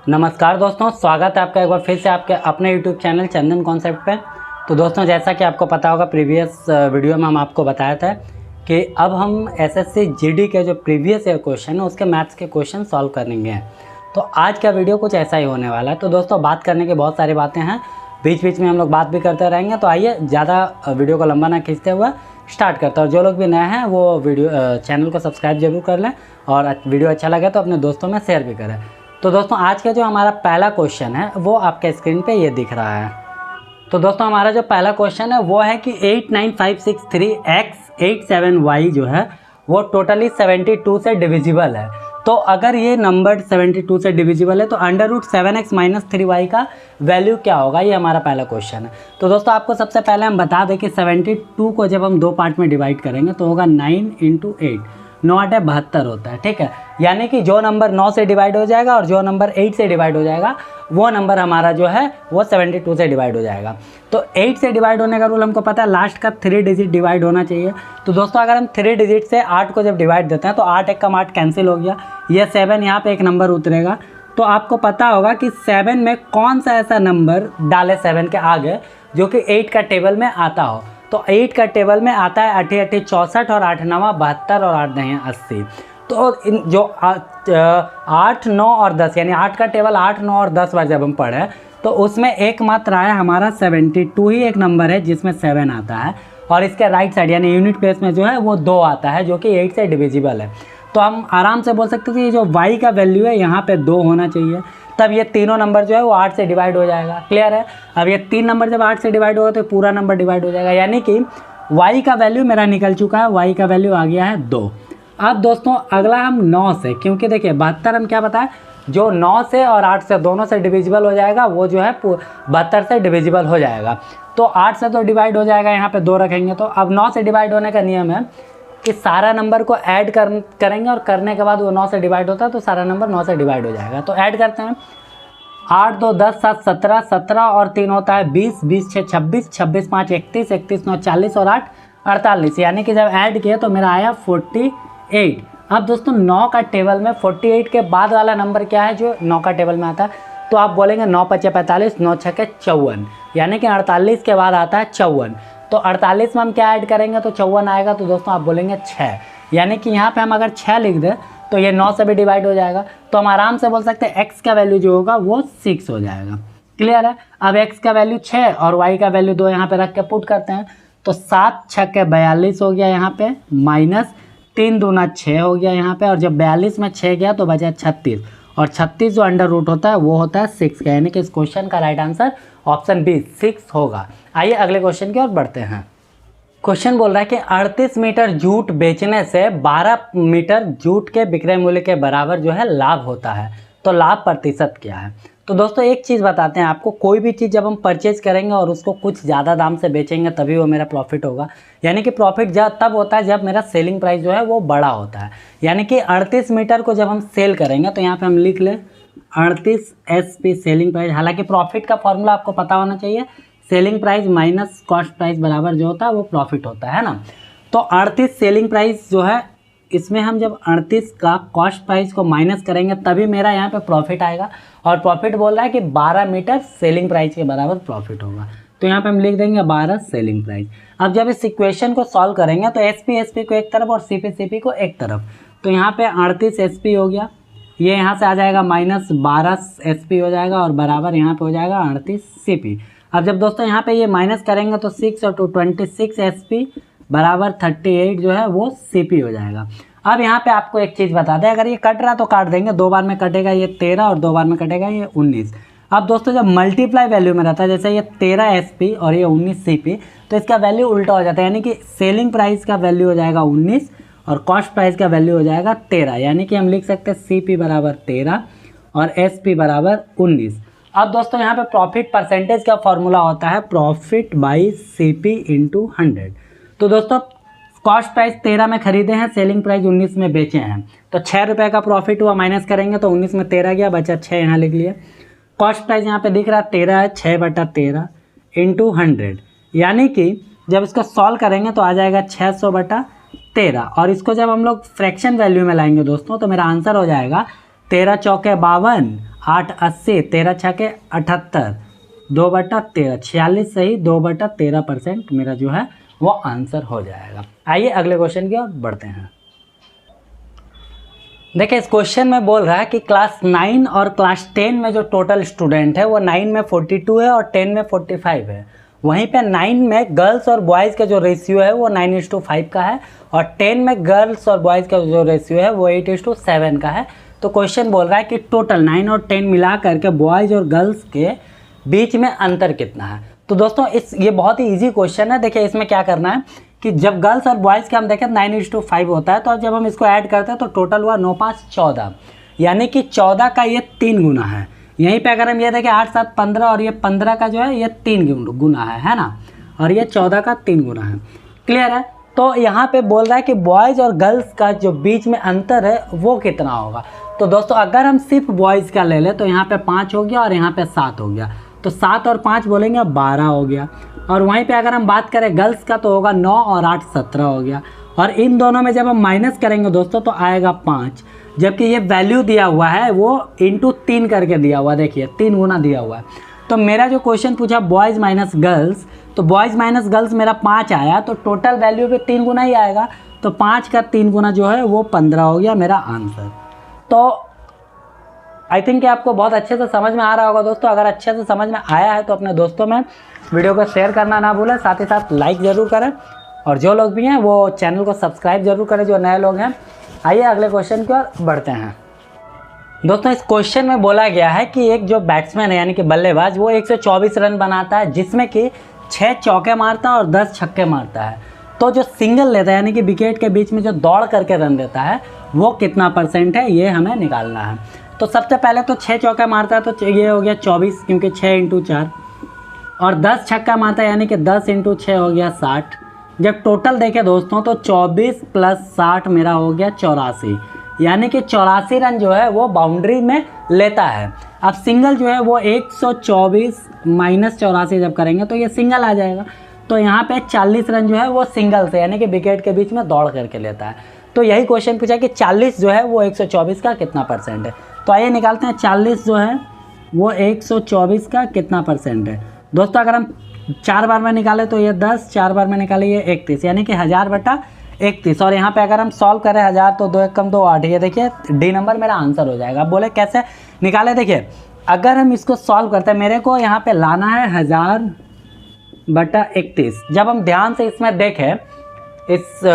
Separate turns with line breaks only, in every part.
नमस्कार दोस्तों, स्वागत है आपका एक बार फिर से आपके अपने यूट्यूब चैनल चंदन कॉन्सेप्ट पे। तो दोस्तों, जैसा कि आपको पता होगा, प्रीवियस वीडियो में हम आपको बताया था कि अब हम एसएससी जीडी के जो प्रीवियस ईयर क्वेश्चन है उसके मैथ्स के क्वेश्चन सॉल्व करेंगे। तो आज का वीडियो कुछ ऐसा ही होने वाला है। तो दोस्तों, बात करने की बहुत सारी बातें हैं, बीच बीच में हम लोग बात भी करते रहेंगे। तो आइए ज़्यादा वीडियो को लंबा ना खींचते हुए स्टार्ट करते हैं। और जो लोग भी नए हैं वो वीडियो चैनल को सब्सक्राइब जरूर कर लें, और वीडियो अच्छा लगे तो अपने दोस्तों में शेयर भी करें। तो दोस्तों, आज का जो हमारा पहला क्वेश्चन है वो आपके स्क्रीन पे ये दिख रहा है। तो दोस्तों, हमारा जो पहला क्वेश्चन है वो है कि 89563x87y जो है वो टोटली 72 से डिविजिबल है। तो अगर ये नंबर 72 से डिविजिबल है तो √7x - 3y का वैल्यू क्या होगा, ये हमारा पहला क्वेश्चन है। तो दोस्तों, आपको सबसे पहले हम बता दें कि 72 को जब हम दो पार्ट में डिवाइड करेंगे तो होगा 9 × 8, 9 × 8 72 होता है। ठीक है, यानी कि जो नंबर 9 से डिवाइड हो जाएगा और जो नंबर 8 से डिवाइड हो जाएगा वो नंबर हमारा जो है वो 72 से डिवाइड हो जाएगा। तो 8 से डिवाइड होने का रूल हमको पता है, लास्ट का 3 डिजिट डिवाइड होना चाहिए। तो दोस्तों, अगर हम 3 डिजिट से 8 को जब डिवाइड देते हैं तो 8 एक कम 8 कैंसिल हो गया, ये 7 यहाँ पे एक नंबर उतरेगा। तो आपको पता होगा कि 7 में कौन सा ऐसा नंबर डाले 7 के आगे जो कि 8 का टेबल में आता हो। तो 8 का टेबल में आता है 8 × 8 = 64 और 8 × 9 = 72 और 8 × 10 = 80। तो इन जो 8, 9 और 10 यानी 8 का टेबल 8, 9 और 10 बार जब हम पढ़े तो उसमें एकमात्र आया हमारा 72 ही एक नंबर है जिसमें 7 आता है, और इसके राइट साइड यानी यूनिट प्लेस में जो है वो 2 आता है जो कि 8 से डिविजिबल है। तो हम आराम से बोल सकते हैं कि ये जो y का वैल्यू है यहाँ पे 2 होना चाहिए, तब ये तीनों नंबर जो है वो 8 से डिवाइड हो जाएगा। क्लियर है? अब ये 3 नंबर जब 8 से डिवाइड होगा तो पूरा नंबर डिवाइड हो जाएगा, यानी कि y का वैल्यू मेरा निकल चुका है, y का वैल्यू आ गया है 2। अब दोस्तों, अगला हम 9 से, क्योंकि देखिए 72 हम क्या बताएं, जो 9 से और 8 से दोनों से डिविजिबल हो जाएगा वो जो है 72 से डिविजिबल हो जाएगा। तो 8 से तो डिवाइड हो जाएगा, यहाँ पे 2 रखेंगे। तो अब 9 से डिवाइड होने का नियम है कि सारा नंबर को ऐड करेंगे और करने के बाद वो 9 से डिवाइड होता है तो सारा नंबर 9 से डिवाइड हो जाएगा। तो ऐड करते हैं, 8 2 10 7 17, 17 और 3 होता है 20, 20 6 26, 26 5 31, 31 9 40 और 8 48, यानी कि जब ऐड किए तो मेरा आया 48। अब दोस्तों, 9 का टेबल में 48 के बाद वाला नंबर क्या है जो 9 का टेबल में आता है, तो आप बोलेंगे 9 × 5 = 45, 9 × 6 = 54, यानी कि 48 के बाद आता है 54। तो 48 में हम क्या ऐड करेंगे तो 54 आएगा। तो दोस्तों, आप बोलेंगे 6, यानी कि यहाँ पे हम अगर 6 लिख दें तो ये 9 से भी डिवाइड हो जाएगा। तो हम आराम से बोल सकते हैं x का वैल्यू जो होगा वो 6 हो जाएगा। क्लियर है? अब x का वैल्यू 6 और y का वैल्यू 2 यहाँ पे रख के पुट करते हैं, तो 7 × 6 = 42 हो गया यहाँ पे, माइनस 3 दूना 6 हो गया यहाँ पे, और जब 42 में 6 गया तो बचा 36, और 36 जो अंडर रूट होता है वो होता है 6 का, यानी कि इस क्वेश्चन का राइट आंसर ऑप्शन बी 6 होगा। आइए अगले क्वेश्चन की ओर बढ़ते हैं। क्वेश्चन बोल रहा है कि 38 मीटर जूट बेचने से 12 मीटर जूट के विक्रय मूल्य के बराबर जो है लाभ होता है, तो लाभ प्रतिशत क्या है। तो दोस्तों, एक चीज़ बताते हैं आपको, कोई भी चीज़ जब हम परचेज करेंगे और उसको कुछ ज़्यादा दाम से बेचेंगे तभी वो मेरा प्रॉफिट होगा, यानी कि प्रॉफिट तब होता है जब मेरा सेलिंग प्राइस जो है वो बड़ा होता है। यानी कि 38 मीटर को जब हम सेल करेंगे तो यहाँ पे हम लिख लें 38 SP सेलिंग प्राइस। हालांकि प्रॉफिट का फॉर्मूला आपको पता होना चाहिए, selling price minus cost price बराबर जो होता है वो प्रॉफिट होता है ना। तो 38 सेलिंग प्राइस जो है, इसमें हम जब 38 का कॉस्ट प्राइस को माइनस करेंगे तभी मेरा यहाँ पे प्रॉफिट आएगा, और प्रॉफिट बोल रहा है कि 12 मीटर सेलिंग प्राइस के बराबर प्रॉफिट होगा। तो यहाँ पे हम लिख देंगे 12 सेलिंग प्राइस। अब जब इस इक्वेशन को सॉल्व करेंगे तो SP को एक तरफ और CP को एक तरफ, तो यहाँ पे 38 SP हो गया, ये यहाँ से आ जाएगा माइनस 12 SP हो जाएगा, और बराबर यहाँ पे हो जाएगा 38 CP। अब जब दोस्तों यहाँ पे ये माइनस करेंगे तो 6 और 2 26 SP बराबर 38 जो है वो CP हो जाएगा। अब यहाँ पे आपको एक चीज़ बता दें, अगर ये कट रहा तो काट देंगे, 2 बार में कटेगा ये 13 और 2 बार में कटेगा ये 19। अब दोस्तों, जब मल्टीप्लाई वैल्यू में रहता है, जैसे ये 13 SP और ये 19 CP, तो इसका वैल्यू उल्टा हो जाता है, यानी कि सेलिंग प्राइस का वैल्यू हो जाएगा 19 और कॉस्ट प्राइस का वैल्यू हो जाएगा 13, यानी कि हम लिख सकते हैं CP बराबर 13 और SP बराबर 19। अब दोस्तों, यहाँ पे प्रॉफिट परसेंटेज का फॉर्मूला होता है प्रॉफिट बाई CP × 100। तो दोस्तों, कॉस्ट प्राइस 13 में खरीदे हैं, सेलिंग प्राइस 19 में बेचे हैं, तो 6 रुपये का प्रॉफिट हुआ, माइनस करेंगे तो 19 में 13 गया, बचा 6, यहाँ लिख लिया। कॉस्ट प्राइस यहाँ पे दिख रहा है 13 है, 6/13 × 100, यानी कि जब इसको सॉल्व करेंगे तो आ जाएगा 600/13, और इसको जब हम लोग फ्रैक्शन वैल्यू में लाएंगे दोस्तों तो मेरा आंसर हो जाएगा 13 × 4 = 52 8 80, 13 छके 78, 2/13, 46 सही, 2/13% मेरा जो है वो आंसर हो जाएगा। आइए अगले क्वेश्चन की ओर बढ़ते हैं। देखिए इस क्वेश्चन में बोल रहा है कि क्लास 9 और क्लास 10 में जो टोटल स्टूडेंट है वो 9 में 42 है और 10 में 45 है। वहीं पे 9 में गर्ल्स और बॉयज़ का जो रेशियो है वो 9:5 का है और 10 में गर्ल्स और बॉयज़ का जो रेशियो है वो 8:7 का है। तो क्वेश्चन बोल रहा है कि टोटल 9 और 10 मिला करके बॉयज़ और गर्ल्स के बीच में अंतर कितना है। तो दोस्तों ये बहुत ही ईजी क्वेश्चन है। देखिए इसमें क्या करना है कि जब गर्ल्स और बॉयज़ के हम देखें 9:5 होता है, तो जब हम इसको ऐड करते हैं तो टोटल हुआ 9 5 14, यानी कि 14 का ये 3 गुना है। यहीं पे अगर हम ये देखें 8 7 15 और ये 15 का जो है ये 3 गुना है ना, और ये 14 का 3 गुना है। क्लियर है। तो यहाँ पे बोल रहा है कि बॉयज़ और गर्ल्स का जो बीच में अंतर है वो कितना होगा। तो दोस्तों अगर हम सिर्फ बॉयज़ का ले लें तो यहाँ पे 5 हो गया और यहाँ पे 7 हो गया, तो 7 और 5 बोलेंगे 12 हो गया। और वहीं पे अगर हम बात करें गर्ल्स का तो होगा 9 और 8 17 हो गया। और इन दोनों में जब हम माइनस करेंगे दोस्तों तो आएगा 5, जबकि ये वैल्यू दिया हुआ है वो इंटू 3 करके दिया हुआ, देखिए 3 गुना दिया हुआ है। तो मेरा जो क्वेश्चन पूछा बॉयज़ माइनस गर्ल्स, तो बॉयज़ माइनस गर्ल्स मेरा 5 आया, तो टोटल वैल्यू पे 3 गुना ही आएगा, तो 5 का 3 गुना जो है वो 15 हो गया मेरा आंसर। तो आई थिंक कि आपको बहुत अच्छे से समझ में आ रहा होगा दोस्तों। अगर अच्छे से समझ में आया है तो अपने दोस्तों में वीडियो को शेयर करना ना भूलें, साथ ही साथ लाइक ज़रूर करें, और जो लोग भी हैं वो चैनल को सब्सक्राइब जरूर करें जो नए लोग हैं। आइए अगले क्वेश्चन की ओर बढ़ते हैं। दोस्तों इस क्वेश्चन में बोला गया है कि एक जो बैट्समैन है यानी कि बल्लेबाज वो 124 रन बनाता है, जिसमें कि 6 चौके मारता है और 10 छक्के मारता है। तो जो सिंगल लेता है यानी कि विकेट के बीच में जो दौड़ करके रन देता है वो कितना % है, ये हमें निकालना है। तो सबसे पहले तो 6 चौका मारता है तो ये हो गया 24, क्योंकि 6 × 4, और 10 छक्का मारता है यानी कि 10 × 6 हो गया 60। जब टोटल देखें दोस्तों तो 24 + 60 मेरा हो गया 84, यानी कि 84 रन जो है वो बाउंड्री में लेता है। अब सिंगल जो है वो 124 - 84 जब करेंगे तो ये सिंगल आ जाएगा। तो यहाँ पे 40 रन जो है वो सिंगल से यानी कि विकेट के बीच में दौड़ करके लेता है। तो यही क्वेश्चन पूछा कि 40 जो है वो 124 का कितना % है। तो आइए निकालते हैं 40 जो है वो 124 का कितना % है। दोस्तों अगर हम 4 बार में निकाले तो ये 10, 4 बार में निकाले ये 31, यानी कि 1000/31। और यहाँ पे अगर हम सॉल्व करें 1000 तो 2 × 1 = 2 8, ये देखिए डी नंबर मेरा आंसर हो जाएगा। अब बोले कैसे निकाले, देखिए अगर हम इसको सॉल्व करते हैं, मेरे को यहाँ पे लाना है 1000/31। जब हम ध्यान से इसमें देखें इस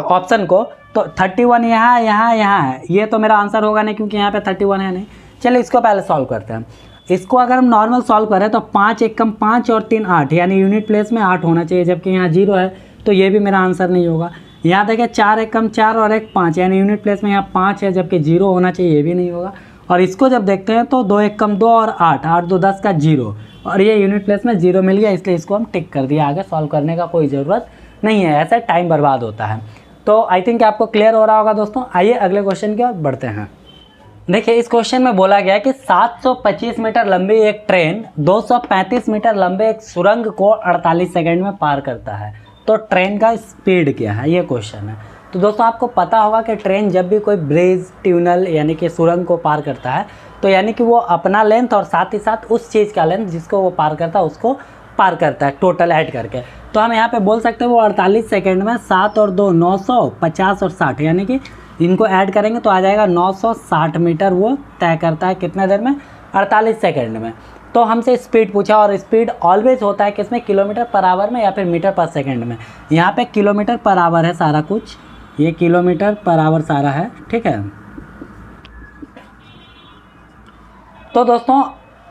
ऑप्शन को तो 31 यहाँ है, ये तो मेरा आंसर होगा नहीं क्योंकि यहाँ पे 31 है नहीं। चलिए इसको पहले सॉल्व करते हैं। इसको अगर हम नॉर्मल सॉल्व करें तो 5 × 1 = 5 और 3 8, यानी यूनिट प्लेस में 8 होना चाहिए, जबकि यहाँ 0 है तो ये भी मेरा आंसर नहीं होगा। यहाँ देखिए 4 × 1 = 4 और 1 5, यानी यूनिट प्लेस में यहाँ 5 है, जबकि 0 होना चाहिए, ये भी नहीं होगा। और इसको जब देखते हैं तो 2 × 1 = 2 और 8 8 2 10 का 0, और ये यूनिट प्लेस में 0 मिल गया, इसलिए इसको हम टिक कर दिया। आगे सॉल्व करने का कोई ज़रूरत नहीं है, ऐसे टाइम बर्बाद होता है। तो आई थिंक आपको क्लियर हो रहा होगा दोस्तों। आइए अगले क्वेश्चन की ओर बढ़ते हैं। देखिए इस क्वेश्चन में बोला गया है कि 725 मीटर लंबी एक ट्रेन 235 मीटर लंबे एक सुरंग को 48 सेकंड में पार करता है। तो ट्रेन का स्पीड क्या है, ये क्वेश्चन है। तो दोस्तों आपको पता होगा कि ट्रेन जब भी कोई ब्रिज, ट्यूनल यानी कि सुरंग को पार करता है तो यानी कि वो अपना लेंथ और साथ ही साथ उस चीज़ का लेंथ जिसको वो पार करता है उसको पार करता है टोटल ऐड करके। तो हम यहाँ पे बोल सकते हैं वो 48 सेकंड में 7 और 2 900, 50 और 60, यानी कि इनको ऐड करेंगे तो आ जाएगा 960 मीटर वो तय करता है कितने देर में, 48 सेकंड में। तो हमसे स्पीड पूछा, और स्पीड ऑलवेज होता है किसमें, km/h में या फिर मीटर/सेकंड में। यहाँ पे km/h है सारा कुछ, ये km/h सारा है, ठीक है। तो दोस्तों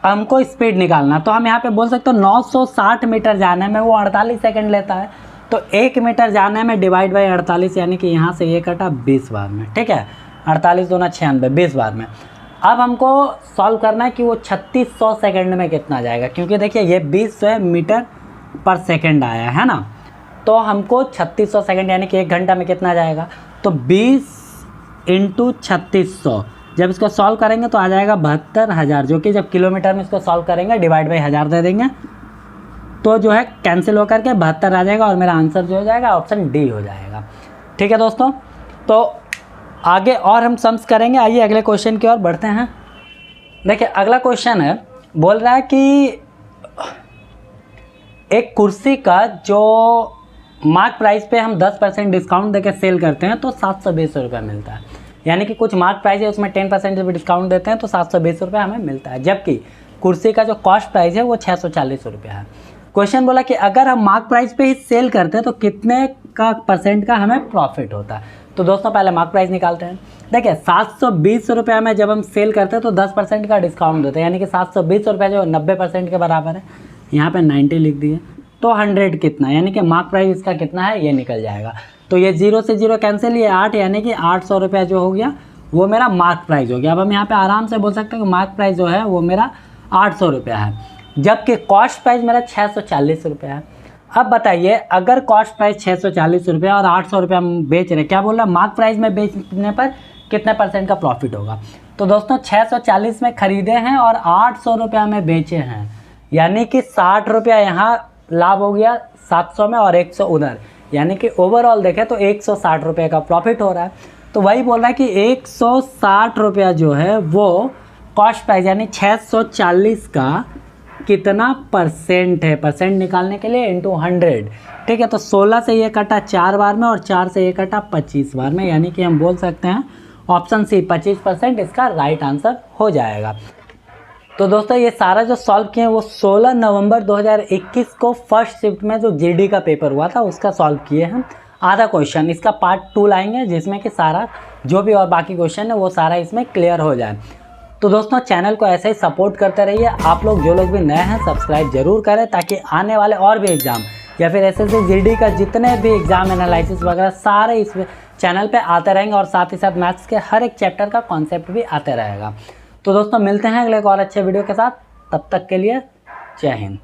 हमको स्पीड निकालना, तो हम यहाँ पे बोल सकते हो 960 मीटर जाने में वो 48 सेकंड लेता है। तो 1 मीटर जाने में डिवाइड बाई 48, यानी कि यहाँ से ये कटा 20 बार में, ठीक है। 48 दूना 96, 20 बार में। अब हमको सॉल्व करना है कि वो 3600 सेकंड में कितना जाएगा, क्योंकि देखिए ये 20 मीटर/सेकंड आया है ना। तो हमको 3600 सेकंड यानी कि 1 घंटा में कितना जाएगा, तो 20 × 3600 जब इसको सॉल्व करेंगे तो आ जाएगा 72,000, जो कि जब किलोमीटर में इसको सॉल्व करेंगे डिवाइड बाई 1000 दे देंगे तो जो है कैंसिल होकर के 72 आ जाएगा, और मेरा आंसर जो हो जाएगा ऑप्शन डी हो जाएगा। ठीक है दोस्तों, तो आगे और हम सम्स करेंगे। आइए अगले क्वेश्चन की ओर बढ़ते हैं। देखिए अगला क्वेश्चन है, बोल रहा है कि एक कुर्सी का जो मार्क प्राइस पे हम 10% डिस्काउंट देकर सेल करते हैं तो 720 रुपये मिलता है। यानी कि कुछ मार्क प्राइस है उसमें 10% भी डिस्काउंट देते हैं तो 720 रुपये हमें मिलता है, जबकि कुर्सी का जो कॉस्ट प्राइस है वो 640 रुपये है। क्वेश्चन बोला कि अगर हम मार्क प्राइस पे ही सेल करते हैं तो कितने का % का हमें प्रॉफिट होता है। तो दोस्तों पहले मार्क प्राइस निकालते हैं। देखिए 720 रुपये में जब हम सेल करते हैं तो 10% का डिस्काउंट देते हैं, यानी कि 720 रुपये जो 90% के बराबर है, यहाँ पे 90 लिख दिए तो 100 कितना, यानी कि मार्क प्राइस इसका कितना है ये निकल जाएगा। तो ये 0 से 0 कैंसिल, ये 8, यानी कि 800 रुपये जो हो गया वो मेरा मार्क प्राइस हो गया। अब हम यहाँ पे आराम से बोल सकते हैं कि मार्क प्राइस जो है वो मेरा 800 रुपये है, जबकि कॉस्ट प्राइस मेरा 640 रुपये है। अब बताइए अगर कॉस्ट प्राइस 640 रुपये और 800 रुपये हम बेच रहे हैं, क्या बोल रहा है मार्क प्राइस में बेचने पर कितने % का प्रॉफिट होगा। तो दोस्तों 640 में ख़रीदे हैं और 800 रुपये में बेचे हैं, यानी कि 60 रुपया यहाँ लाभ हो गया 700 में और 100 उधर, यानी कि ओवरऑल देखें तो 160 रुपये का प्रॉफिट हो रहा है। तो वही बोल रहा है कि 160 रुपया जो है वो कॉस्ट प्राइस यानी 640 का कितना % है, % निकालने के लिए इंटू 100, ठीक है। तो 16 से ये कटा 4 बार में और 4 से ये कटा 25 बार में, यानी कि हम बोल सकते हैं ऑप्शन सी 25% इसका राइट आंसर हो जाएगा। तो दोस्तों ये सारा जो सॉल्व किए वो 16 नवंबर 2021 को फर्स्ट शिफ्ट में जो जीडी का पेपर हुआ था उसका सॉल्व किए हैं। आधा क्वेश्चन इसका पार्ट 2 लाएंगे जिसमें कि सारा जो भी और बाकी क्वेश्चन है वो सारा इसमें क्लियर हो जाए। तो दोस्तों चैनल को ऐसे ही सपोर्ट करते रहिए। आप लोग जो लोग भी नए हैं सब्सक्राइब जरूर करें, ताकि आने वाले और भी एग्ज़ाम या फिर एसएससी जीडी का जितने भी एग्ज़ाम एनालिसिस वगैरह सारे इस चैनल पे आते रहेंगे और साथ ही साथ मैथ्स के हर एक चैप्टर का कॉन्सेप्ट भी आते रहेगा। तो दोस्तों मिलते हैं अगले एक और अच्छे वीडियो के साथ, तब तक के लिए जय हिंद।